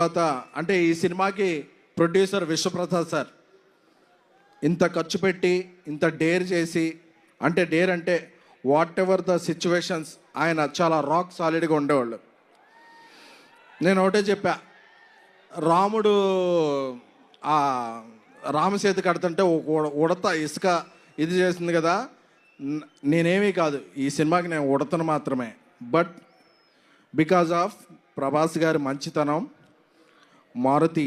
తర్వాత అంటే ఈ సినిమాకి ప్రొడ్యూసర్ విశ్వప్రసాద్ సార్ ఇంత ఖర్చు పెట్టి ఇంత డేర్ చేసి, అంటే డేర్ అంటే వాట్ ఎవర్ ద సిచ్యువేషన్స్ ఆయన చాలా రాక్ సాలిడ్గా ఉండేవాళ్ళు. నేను ఒకటే చెప్పా, రాముడు ఆ రామసేతు కడుతుంటే ఉడత ఇసుక ఇది చేసింది కదా, నేనేమీ కాదు, ఈ సినిమాకి నేను ఉడతను మాత్రమే. బట్ బికాజ్ ఆఫ్ ప్రభాస్ గారి మంచితనం, మారుతి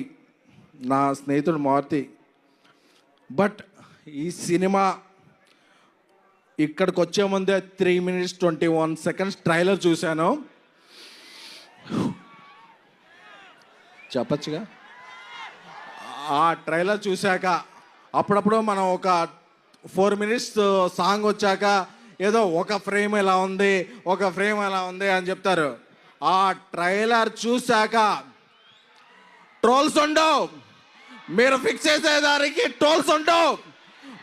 నా స్నేహితుడు మారుతి. బట్ ఈ సినిమా ఇక్కడికి వచ్చే ముందే 3 minutes 21 seconds ట్రైలర్ చూశాను. చెప్పచ్చుగా. ఆ ట్రైలర్ చూశాక అప్పుడప్పుడు మనం ఒక 4 minutes సాంగ్ వచ్చాక ఏదో ఒక ఫ్రేమ్ ఎలా ఉంది, ఒక ఫ్రేమ్ ఎలా ఉంది అని చెప్తారు. ఆ ట్రైలర్ చూశాక ట్రోల్స్ ఉండవు, మీరు ఫిక్స్ చేసేదానికి ట్రోల్స్ ఉండవు,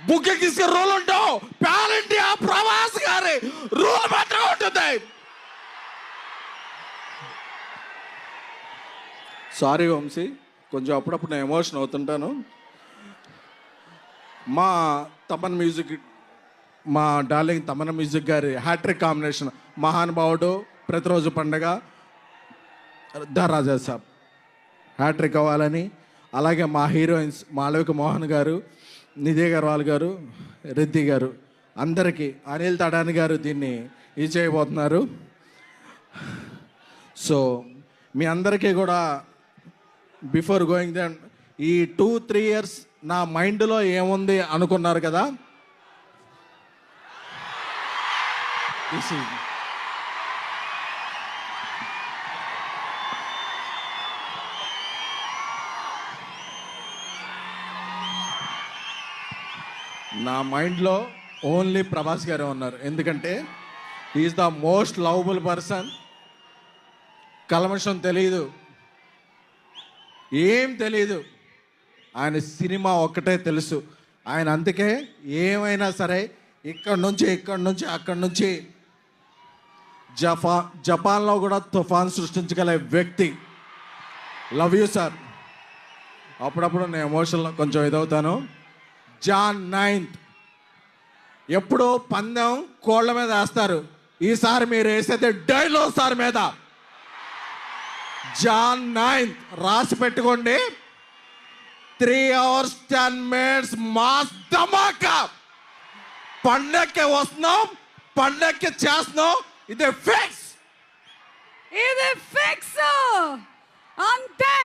బుక్కి తీసుకుని రూల్ ఉండవు, ప్యాన్ ఇండియా ప్రభాస్ గారి రూల్ మాత్రమే ఉంటుంది. సారీ వంశీ, కొంచెం అప్పుడప్పుడు నేను ఎమోషన్ అవుతుంటాను. మా తమన్ మ్యూజిక్, మా డార్లింగ్ తమన్ మ్యూజిక్ గారి హ్యాట్రిక్ కాంబినేషన్, మహానుభావుడు, ప్రతిరోజు పండగ, ద రాజా సాబ్ హ్యాట్రిక్ అవ్వాలని, అలాగే మా హీరోయిన్స్ మాళవిక మోహన్ గారు, నిధి అగర్వాల్ గారు, రిద్ది గారు, అందరికీ, అనిల్ తడాని గారు దీన్ని ఇది చేయబోతున్నారు. సో మీ అందరికీ కూడా బిఫోర్ గోయింగ్ దెన్ ఈ 2-3 years నా మైండ్లో ఏముంది అనుకున్నారు కదా, నా మైండ్లో ఓన్లీ ప్రభాస్ గారే ఉన్నారు. ఎందుకంటే is the most lovable person. కల్మషం తెలీదు, ఏం తెలీదు, ఆయన సినిమా ఒక్కటే తెలుసు. ఆయన అందుకే ఏమైనా సరే ఇక్కడి నుంచి అక్కడి నుంచి జపాన్లో కూడా తుఫాన్ సృష్టించగల వ్యక్తి. Love you sir. అప్పుడప్పుడు నేను ఎమోషన్లో కొంచెం ఇదవుతాను. Jan 9th ఎప్పుడు పందెం కోళ్ళ మీద వేస్తారు, ఈసారి మీరు వేసేది డైనోసార్ మీద. Jan 9th రాసి పెట్టుకోండి. 3 hours 10 minutes మాస్ ధమాకా. పండక్కి వస్తున్నాం, పండక్కి చేస్తున్నాం. ఇది ఫిక్స్ అంతే.